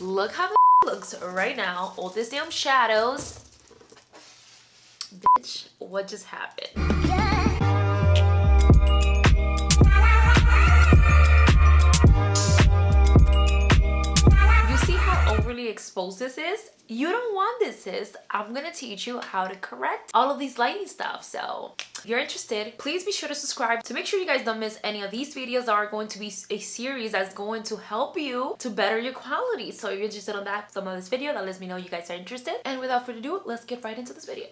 Look how the looks right now. All these damn shadows. Bitch, what just happened? You see how overly exposed this is? You don't want this, sis. I'm gonna teach you how to correct all of these lighting stuff. So if you're interested, please be sure to subscribe to make sure you guys don't miss any of these videos that are going to be a series that's going to help you to better your quality. So if you're interested on that, some of this video, that lets me know you guys are interested. And without further ado, let's get right into this video.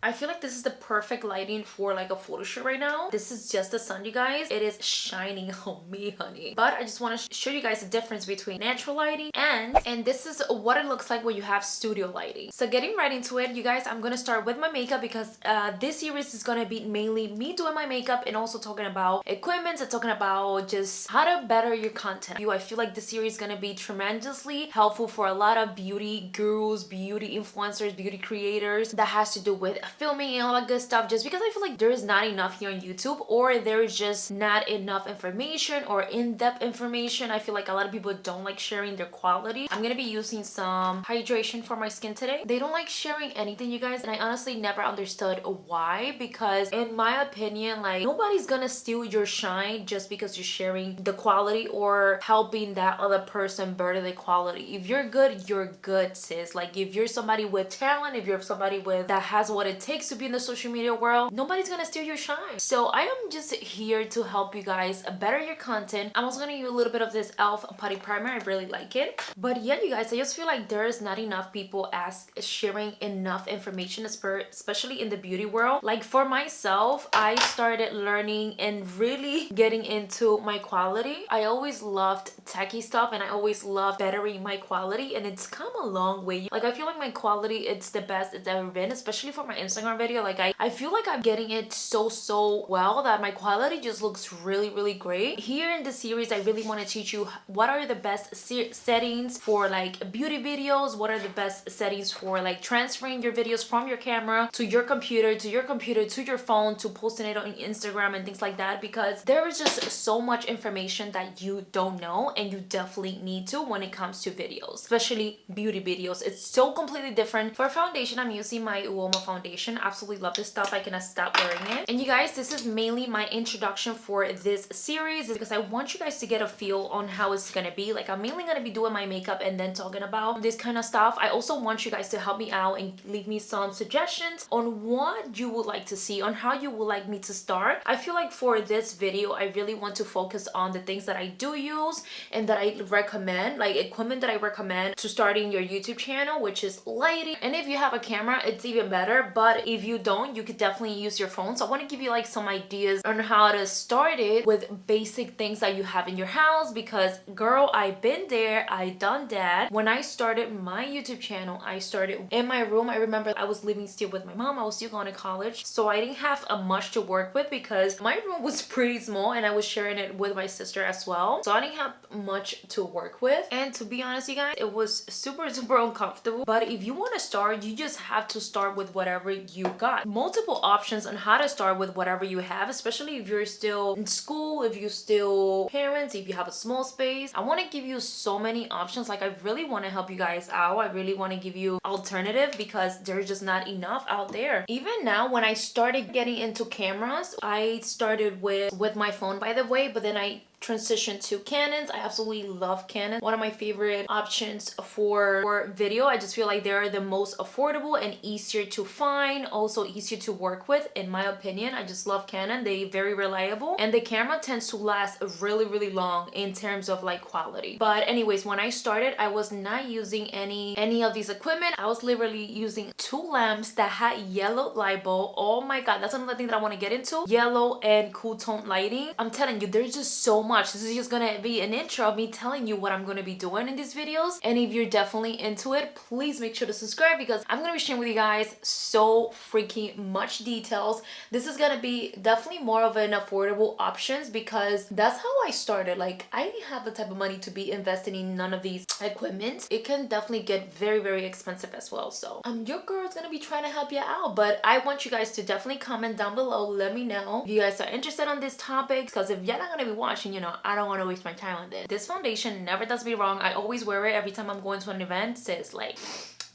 I feel like this is the perfect lighting for like a photo shoot right now. This is just the sun, you guys. It is shining on me, honey. But I just want to show you guys the difference between natural lighting and this is what it looks like when you have studio lighting. So getting right into it, you guys, I'm gonna start with my makeup because this series is gonna be mainly me doing my makeup and also talking about equipment and talking about just how to better your content. I feel like this series is gonna be tremendously helpful for a lot of beauty gurus, beauty influencers, beauty creators that has to do with filming and all that good stuff, just because I feel like there is not enough here on YouTube, or there is just not enough information or in-depth information. I feel like a lot of people don't like sharing their quality. I'm gonna be using some hydration for my skin today. They don't like sharing anything, you guys, and I honestly never understood why, because in my opinion, like, nobody's gonna steal your shine just because you're sharing the quality or helping that other person better the quality. If you're good, sis. Like, if you're somebody with talent, if you're somebody with that has what it takes to be in the social media world, nobody's gonna steal your shine. So I am just here to help you guys better your content. I'm also gonna use a little bit of this e.l.f. putty primer. I really like it. But yeah, you guys, I just feel like there is not enough people sharing enough information, especially in the beauty world. Like, for myself, I started learning and really getting into my quality. I always loved techie stuff and I always loved bettering my quality, and it's come a long way. Like, I feel like my quality, it's the best it's ever been, especially for my Instagram video. Like, I feel like I'm getting it so well that my quality just looks really great. Here in this series, I really want to teach you what are the best settings for like beauty videos, what are the best settings for like transferring your videos from your camera to your computer, to your phone, to posting it on Instagram and things like that, because there is just so much information that you don't know and you definitely need to when it comes to videos, especially beauty videos. It's so completely different. For foundation, I'm using my Uoma foundation. Absolutely love this stuff. I cannot stop wearing it. And you guys, this is mainly my introduction for this series because I want you guys to get a feel on how it's gonna be. Like, I'm mainly gonna be doing my makeup and then talking about this kind of stuff. I also want you guys to help me out and leave me some suggestions on what you would like to see, on how you would like me to start. I feel like for this video, I really want to focus on the things that I do use and that I recommend, like equipment that I recommend to starting your YouTube channel, which is lighting. And if you have a camera, it's even better. But if you don't, you could definitely use your phone. So I want to give you like some ideas on how to start it with basic things that you have in your house, because girl, I've been there, I done that. When I started my YouTube channel, I started in my room. I remember I was living still with my mom. I was still going to college, so I didn't have much to work with because my room was pretty small and I was sharing it with my sister as well. So I didn't have much to work with, and to be honest, you guys, it was super uncomfortable. But if you want to start, you just have to start with whatever you got. Multiple options on how to start with whatever you have, especially if you're still in school, if you're still parents, if you have a small space. I want to give you so many options. Like, I really want to help you guys out. I really want to give you alternative because there's just not enough out there. Even now, when I started getting into cameras, I started with my phone, by the way, but then I transition to Canons. I absolutely love Canon. One of my favorite options for video. I just feel like they're the most affordable and easier to find, also easier to work with, in my opinion. I just love Canon. They're very reliable and the camera tends to last really long in terms of like quality. But anyways, when I started, I was not using any of these equipment. I was literally using two lamps that had yellow light bulb. Oh my god, that's another thing that I want to get into. Yellow and cool tone lighting. I'm telling you, there's just so much. This is just gonna be an intro of me telling you what I'm gonna be doing in these videos, and if you're definitely into it, please make sure to subscribe because I'm gonna be sharing with you guys so freaking much details. This is gonna be definitely more of an affordable options because that's how I started. Like, I didn't have the type of money to be investing in none of these equipment. It can definitely get very expensive as well. So your girl's gonna be trying to help you out, but I want you guys to definitely comment down below. Let me know if you guys are interested on this topic, because if you're not gonna be watching, you know, I don't want to waste my time on this. This foundation never does me wrong. I always wear it every time I'm going to an event. Sis, like,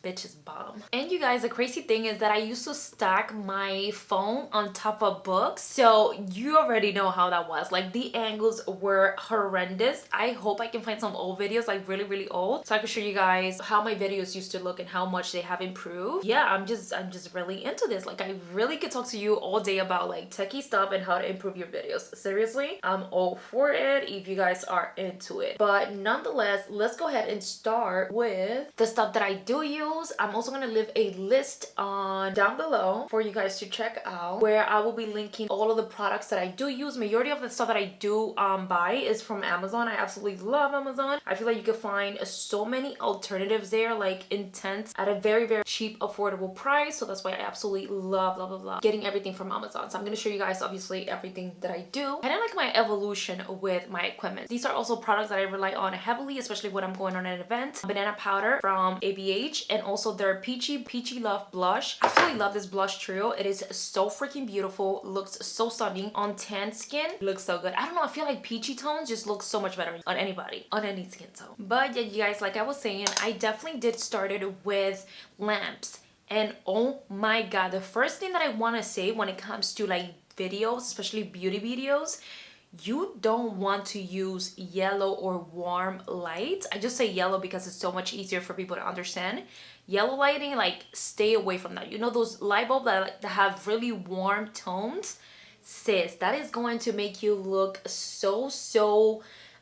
bitch is bomb. And you guys, the crazy thing is that I used to stack my phone on top of books, so you already know how that was. Like, the angles were horrendous. I hope I can find some old videos, like really old, so I can show you guys how my videos used to look and how much they have improved. Yeah, I'm just really into this. Like, I really could talk to you all day about like techie stuff and how to improve your videos. Seriously, I'm all for it if you guys are into it. But nonetheless, let's go ahead and start with the stuff that I do use. I'm also going to leave a list on down below for you guys to check out, where I will be linking all of the products that I do use. Majority of the stuff that I do buy is from Amazon. I absolutely love Amazon. I feel like you can find so many alternatives there, like intense, at a very cheap, affordable price. So that's why I absolutely love getting everything from Amazon. So I'm going to show you guys obviously everything that I do. And I like my evolution with my equipment. These are also products that I rely on heavily, especially when I'm going on an event. Banana powder from Ebates, and also their peachy love blush. I absolutely love this blush trio. It is so freaking beautiful, looks so stunning on tan skin. It looks so good. I don't know, I feel like peachy tones just look so much better on anybody, on any skin tone. But yeah, you guys, like I was saying, I definitely did started with lamps. And oh my god, the first thing that I want to say when it comes to like videos, especially beauty videos, you don't want to use yellow or warm lights. I just say yellow because it's so much easier for people to understand. Yellow lighting, like, stay away from that. You know those light bulbs that have really warm tones? Sis, that is going to make you look so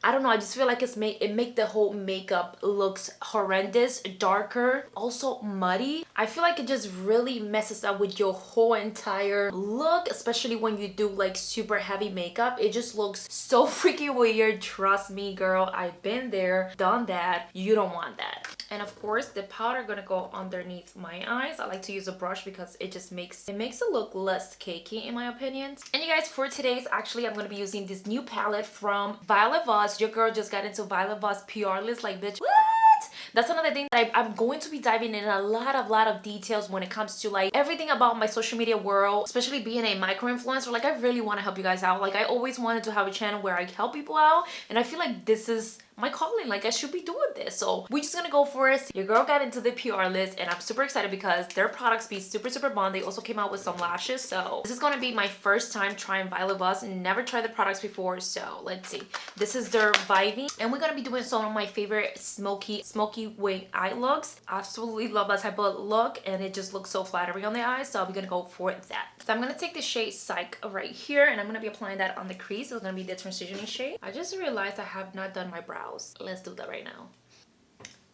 I don't know, I just feel like it make the whole makeup looks horrendous, darker, also muddy. I feel like it just really messes up with your whole entire look, especially when you do like super heavy makeup. It just looks so freaking weird. Trust me, girl, I've been there, done that. You don't want that. And of course, the powder gonna go underneath my eyes. I like to use a brush because it just makes it look less cakey in my opinion. And you guys, for today's, actually, I'm gonna be using this new palette from Violet Voss. Your girl just got into Violet Voss Purlisse, like, bitch, what? That's another thing that I'm going to be diving in a lot of details when it comes to like everything about my social media world, especially being a micro influencer. Like, I really want to help you guys out. Like, I always wanted to have a channel where I help people out, and I feel like this is my calling. Like, I should be doing this, so we're just gonna go for it. Your girl got into the Purlisse, and I'm super excited because their products be super bomb. They also came out with some lashes, so this is gonna be my first time trying Violet Voss. Never tried the products before, so let's see. This is their Viving, and we're gonna be doing some of my favorite smoky wing eye looks. Absolutely love that type of look, and it just looks so flattering on the eyes, so I'm gonna go for that. So I'm gonna take the shade Psych right here, and I'm gonna be applying that on the crease. It's gonna be the transitioning shade. I just realized I have not done my brows. Let's do that right now.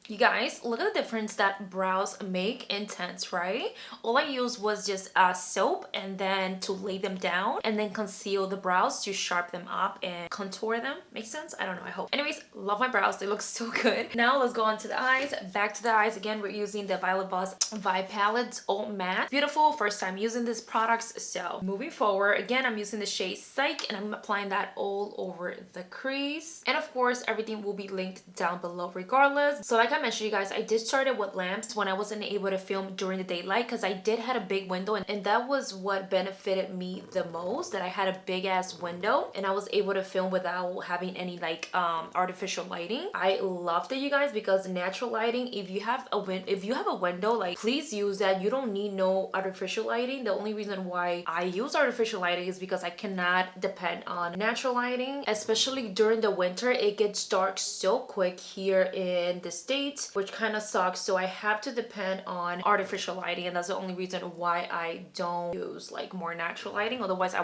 You guys, look at the difference that brows make intense, right? All I used was just soap, and then to lay them down, and then conceal the brows to sharpen them up and contour them. Makes sense? I don't know, I hope. Anyways, love my brows. They look so good. Now let's go on to the eyes. Back to the eyes again. We're using the Violet Voss Vibe Palette All Matte. Beautiful. First time using these products. So moving forward, again, I'm using the shade Psych, and I'm applying that all over the crease. And of course, everything will be linked down below regardless. So like I mentioned, you guys, I did start it with lamps when I wasn't able to film during the daylight, because I did had a big window, and that was what benefited me the most, that I had a big ass window and I was able to film without having any like artificial lighting. I loved it, you guys, because natural lighting, if you have a window, like, please use that. You don't need no artificial lighting. The only reason why I use artificial lighting is because I cannot depend on natural lighting, especially during the winter. It gets dark so quick here in the States, which kind of sucks, so I have to depend on artificial lighting, and that's the only reason why I don't use like more natural lighting. Otherwise, I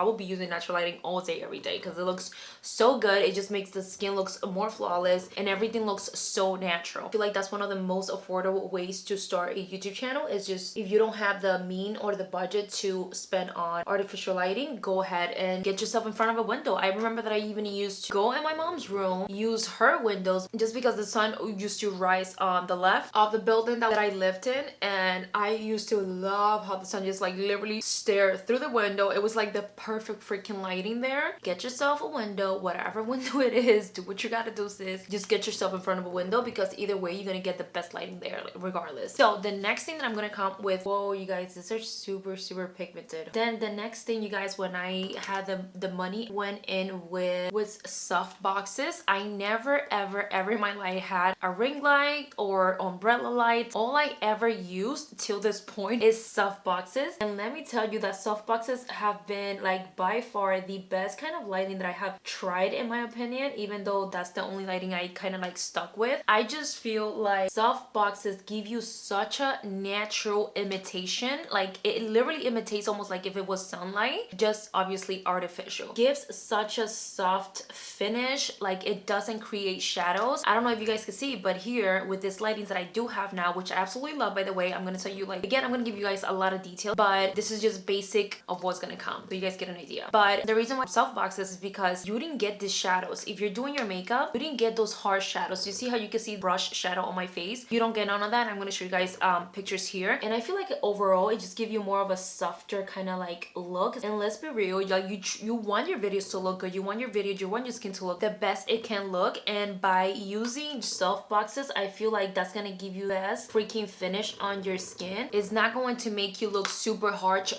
will be using natural lighting all day every day, because it looks so good. It just makes the skin looks more flawless, and everything looks so natural. I feel like that's one of the most affordable ways to start a YouTube channel, is just, if you don't have the mean or the budget to spend on artificial lighting, go ahead and get yourself in front of a window. I remember that I even used to go in my mom's room, use her windows, just because the sun used to rise on the left of the building that I lived in, and I used to love how the sun just like literally stared through the window. It was like the perfect freaking lighting there. Get yourself a window, whatever window it is, do what you gotta do, sis. Just get yourself in front of a window, because either way you're gonna get the best lighting there regardless. So the next thing that I'm gonna come with, whoa you guys, these are super pigmented. Then the next thing, you guys, when I had the money, went in with soft boxes. I never ever in my life had a ring light or umbrella lights. All I ever used till this point is soft boxes, and let me tell you that soft boxes have been like by far the best kind of lighting that I have tried, in my opinion, even though that's the only lighting I kind of like stuck with. I just feel like soft boxes give you such a natural imitation, like it literally imitates almost like if it was sunlight, just obviously artificial. Gives such a soft finish, like it doesn't create shadows. I don't know if you guys can see, but here with this lighting that I do have now, which I absolutely love, by the way, I'm gonna tell you, like, again, I'm gonna give you guys a lot of detail, but this is just basic of what's gonna come so you guys get an idea. But the reason why soft boxes is because you didn't get these shadows. If you're doing your makeup, you didn't get those harsh shadows. You see how you can see brush shadow on my face? You don't get none of that. I'm gonna show you guys pictures here, and I feel like overall it just gives you more of a softer kind of like look. And let's be real, like you want your videos to look good, you want your skin to look the best it can look, and by using soft boxes, I feel like that's gonna give you the best freaking finish on your skin. It's not going to make you look super harsh.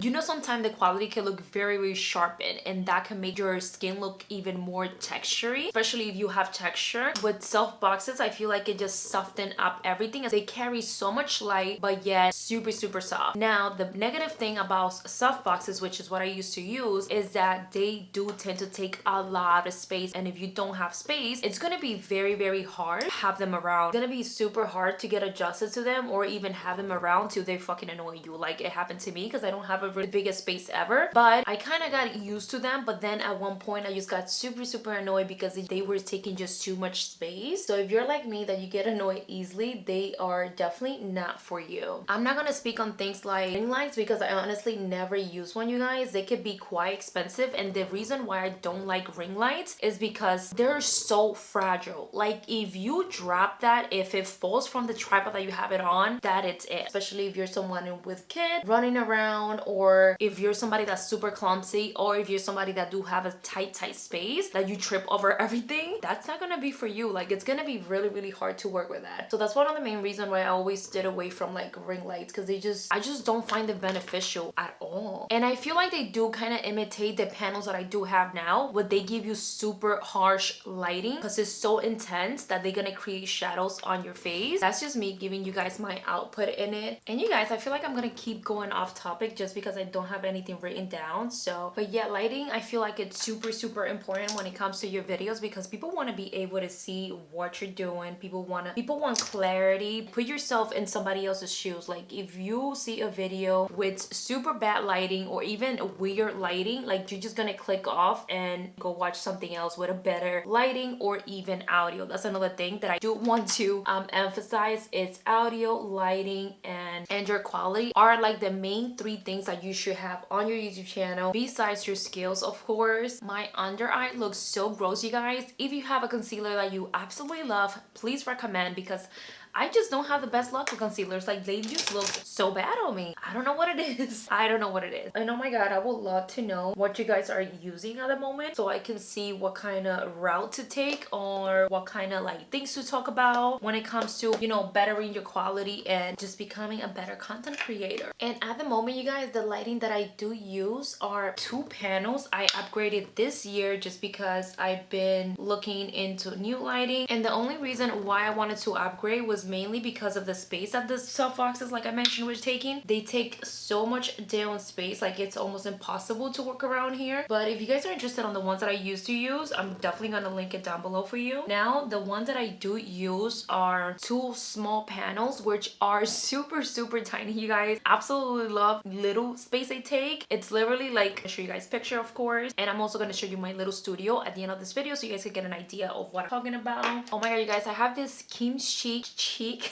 You know, sometimes the quality can look very sharpened, and that can make your skin look even more textury, especially if you have texture. With soft boxes, I feel like it just soften up everything, as they carry so much light but yet super soft. Now the negative thing about soft boxes, which is what I used to use, is that they do tend to take a lot of space, and if you don't have space, it's gonna be very hard to have them around. It's gonna be super hard to get adjusted to them, or even have them around till they fucking annoy you. Like it happened to me, because I don't have the biggest space ever, but I kind of got used to them. But then at one point I just got super annoyed because they were taking just too much space. So if you're like me, that you get annoyed easily, they are definitely not for you. I'm not gonna speak on things like ring lights, because I honestly never use one, you guys. They could be quite expensive, and the reason why I don't like ring lights is because they're so fragile. Like if you drop that, if it falls from the tripod that you have it on, that it's it. Especially if you're someone with kids running around, or if you're somebody that's super clumsy, or if you're somebody that do have a tight space that you trip over everything, that's not gonna be for you. Like it's gonna be really hard to work with that. So that's one of the main reasons why I always stayed away from like ring lights, because I just don't find them beneficial at all. And I feel like they do kind of imitate the panels that I do have now, but they give you super harsh lighting because it's so intense that they're gonna create shadows on your face. That's just me giving you guys my output in it. And you guys, I feel like I'm gonna keep going off topic just because I don't have anything written down. So but yeah, lighting, I feel like it's super important when it comes to your videos, because people want to be able to see what you're doing. People want clarity. Put yourself in somebody else's shoes. Like if you see a video with super bad lighting or even weird lighting, like you're just gonna click off and go watch something else with a better lighting or even audio. That's another thing that I do want to emphasize. It's audio, lighting, and your quality are like the main three things that you should have on your YouTube channel, besides your skills, of course. My under eye looks so gross, you guys. If you have a concealer that you absolutely love, please recommend, because I just don't have the best luck with concealers. Like they just look so bad on me. I don't know what it is. I don't know what it is. And oh my god, I would love to know what you guys are using at the moment, so I can see what kind of route to take, or what kind of like things to talk about when it comes to, you know, bettering your quality and just becoming a better content creator. And at the moment, you guys, the lighting that I do use are 2 panels. I upgraded this year just because I've been looking into new lighting, and the only reason why I wanted to upgrade was mainly because of the space that the soft boxes, like I mentioned, were taking. They take so much down space, like it's almost impossible to work around here. But if you guys are interested on the ones that I used to use, I'm definitely gonna link it down below for you. Now the ones that I do use are 2 small panels, which are super tiny, you guys. Absolutely love little space they take. It's literally like, I'll show you guys picture, of course, and I'm also going to show you my little studio at the end of this video so you guys can get an idea of what I'm talking about. Oh my god, you guys, I have this kimchi cheek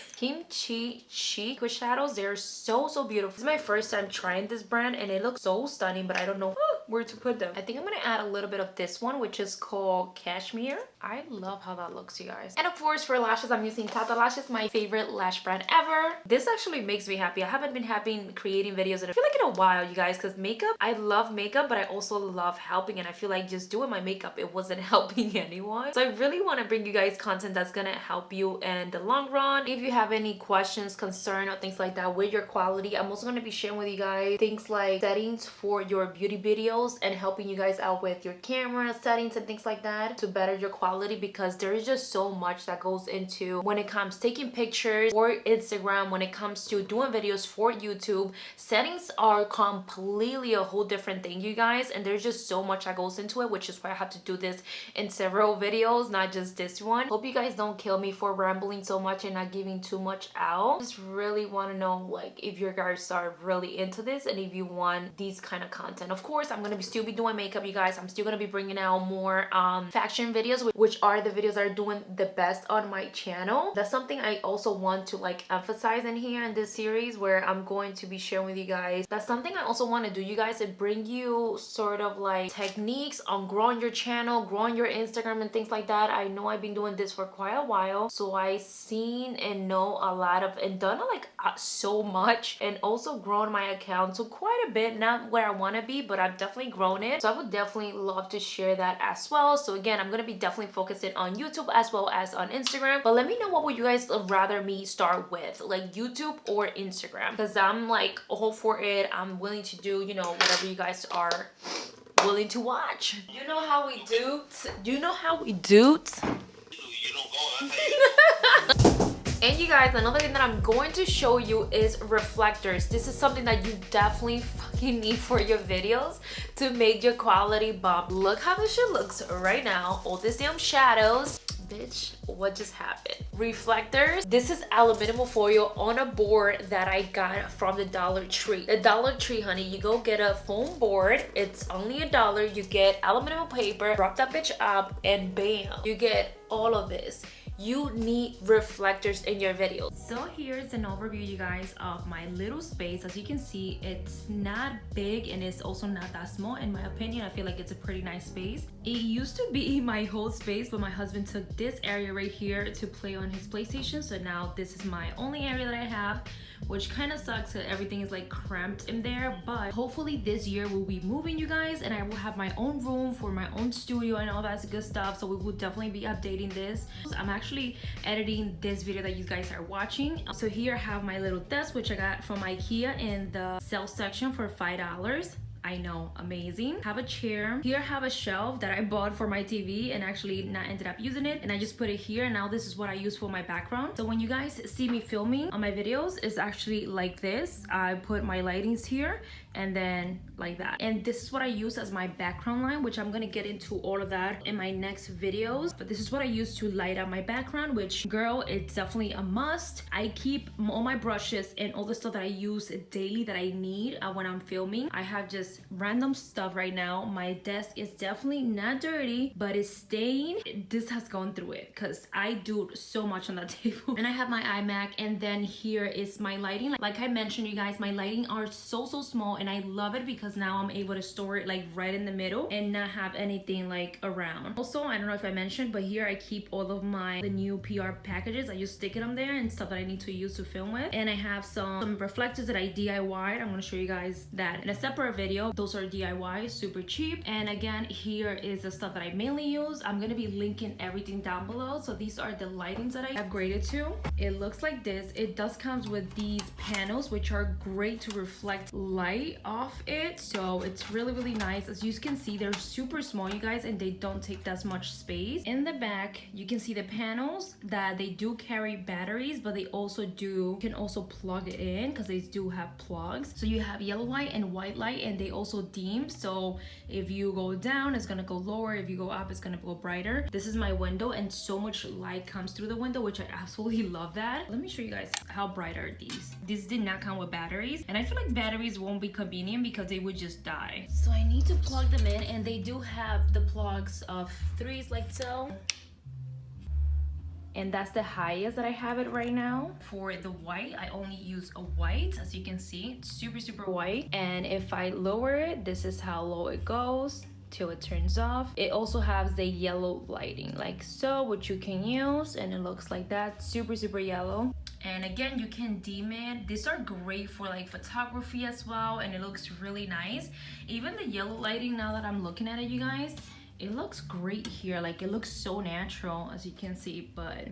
with shadows. They're so beautiful. This is my first time trying this brand and it looks so stunning, but I don't know where to put them. I think I'm gonna add a little bit of this one, which is called Cashmere. I love how that looks, you guys. And of course, for lashes, I'm using Tata Lashes, my favorite lash brand ever. This actually makes me happy. I haven't been happy creating videos in I feel like in a while, you guys, because makeup, I love makeup, but I also love helping, and I feel like just doing my makeup, it wasn't helping anyone. So I really want to bring you guys content that's gonna help you in the long run. If you have any questions, concern, or things like that with your quality, I'm also gonna be sharing with you guys things like settings for your beauty videos and helping you guys out with your camera settings and things like that to better your quality, because there is just so much that goes into when it comes taking pictures for Instagram, when it comes to doing videos for YouTube. Settings are completely a whole different thing, you guys, and there's just so much that goes into it, which is why I have to do this in several videos, not just this one. Hope you guys don't kill me for rambling so much and not giving too much out. Just really want to know like if you guys are really into this and if you want these kind of content. Of course, I'm gonna still be doing makeup, you guys. I'm still gonna be bringing out more fashion videos, which are the videos that are doing the best on my channel. That's something I also want to like emphasize in here in this series, where I'm going to be sharing with you guys. That's something I also want to do, you guys, to bring you sort of like techniques on growing your channel, growing your Instagram and things like that. I know I've been doing this for quite a while, so I seen and know a lot of and done like so much, and also grown my account to quite a bit. Not where I want to be, but I've definitely grown it, so I would definitely love to share that as well. So again, I'm gonna be definitely focusing on YouTube as well as on Instagram, but let me know what would you guys rather me start with, like YouTube or Instagram, because I'm like all for it. I'm willing to do, you know, whatever you guys are willing to watch. You know how we do? You know how we do? You don't go. And you guys, another thing that I'm going to show you is reflectors. This is something that you definitely fucking need for your videos to make your quality bump. Look how this shit looks right now. All these damn shadows. Bitch, what just happened? Reflectors. This is aluminum foil on a board that I got from the Dollar Tree. The Dollar Tree, honey, you go get a foam board. It's only $1. You get aluminum paper, wrap that bitch up, and bam, you get all of this. You need reflectors in your videos. So here's an overview, you guys, of my little space. As you can see, it's not big and it's also not that small. In my opinion, I feel like it's a pretty nice space. It used to be my whole space, but my husband took this area right here to play on his PlayStation. So now this is my only area that I have, which kind of sucks that everything is like cramped in there. But hopefully this year we'll be moving, you guys, and I will have my own room for my own studio and all that good stuff. So we will definitely be updating this. I'm actually editing this video that you guys are watching. So here I have my little desk, which I got from IKEA in the sale section for $5. I know, amazing. Have a chair. Here I have a shelf that I bought for my TV and actually not ended up using it. And I just put it here, and now this is what I use for my background. So when you guys see me filming on my videos, it's actually like this. I put my lightings here and then like that. And this is what I use as my background line, which I'm gonna get into all of that in my next videos. But this is what I use to light up my background, which, girl, it's definitely a must. I keep all my brushes and all the stuff that I use daily that I need when I'm filming. I have just random stuff right now. My desk is definitely not dirty, but it's stained. This has gone through it because I do so much on that table. And I have my iMac, and then here is my lighting. Like I mentioned, you guys, my lighting are so small, and I love it because now I'm able to store it like right in the middle and not have anything like around. Also, I don't know if I mentioned, but here I keep all of the new PR packages. I just stick it on there and stuff that I need to use to film with. And I have some reflectors that I DIY'd. I'm gonna show you guys that in a separate video. Those are DIY, super cheap. And again, here is the stuff that I mainly use. I'm gonna be linking everything down below. So these are the lightings that I upgraded to. It looks like this. It does comes with these panels, which are great to reflect light off it. So it's really nice. As you can see, they're super small, you guys, and they don't take that much space. In the back, you can see the panels that they do carry batteries, but they also can also plug it in because they do have plugs. So you have yellow light and white light, and they also dim. So if you go down, it's gonna go lower. If you go up, it's gonna go brighter. This is my window, and so much light comes through the window, which I absolutely love that. Let me show you guys how bright are these. These did not come with batteries, and I feel like batteries won't be convenient because they would just die. So I need to plug them in, and they do have the plugs of 3s like so. and that's the highest that I have it right now. For the white, I only use a white. As you can see, it's super white. And if I lower it, this is how low it goes till it turns off. It also has the yellow lighting like so, which you can use, and it looks like that, super yellow. And again, you can dim it. These are great for like photography as well, and it looks really nice. Even the yellow lighting, now that I'm looking at it, you guys, it looks great here. Like, it looks so natural, as you can see, but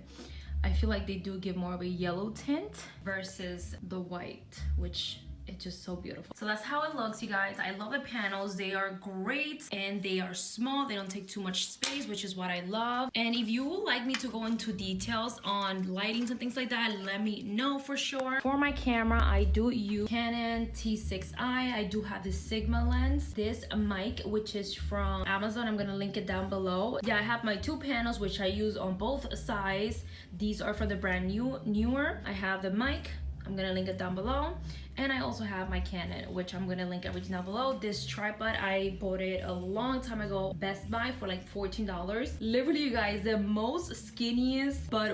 I feel like they do give more of a yellow tint versus the white, which it's just so beautiful. So that's how it looks, you guys. I love the panels. They are great and they are small. They don't take too much space, which is what I love. And if you would like me to go into details on lightings and things like that, let me know for sure. For my camera, I do use Canon T6i. I do have this Sigma lens, this mic, which is from Amazon. I'm gonna link it down below. Yeah, I have my 2 panels, which I use on both sides. These are for the brand newer. I have the mic. I'm gonna link it down below. And I also have my Canon, which I'm gonna link everything down below. This tripod, I bought it a long time ago, Best Buy, for like $14. Literally, you guys, the most skinniest, but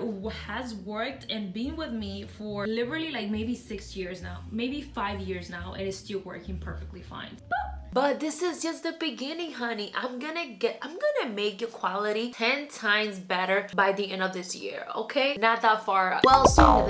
has worked and been with me for literally like maybe 6 years now, maybe 5 years now. It is still working perfectly fine. But this is just the beginning, honey. I'm gonna make your quality 10 times better by the end of this year, okay? Not that far, well, sooner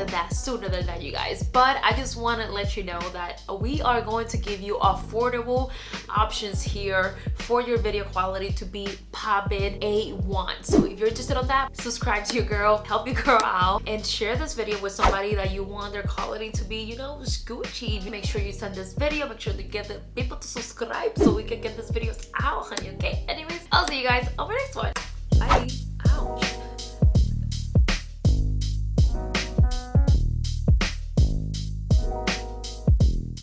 than that, you guys. But I just wanna let you know that we are going to give you affordable options here for your video quality to be poppin' A1. So if you're interested in that, subscribe to your girl, help your girl out, and share this video with somebody that you want their quality to be, you know, Gucci. Make sure you send this video, make sure to get the people to subscribe so we can get these videos out, honey, okay? Anyways, I'll see you guys over next one.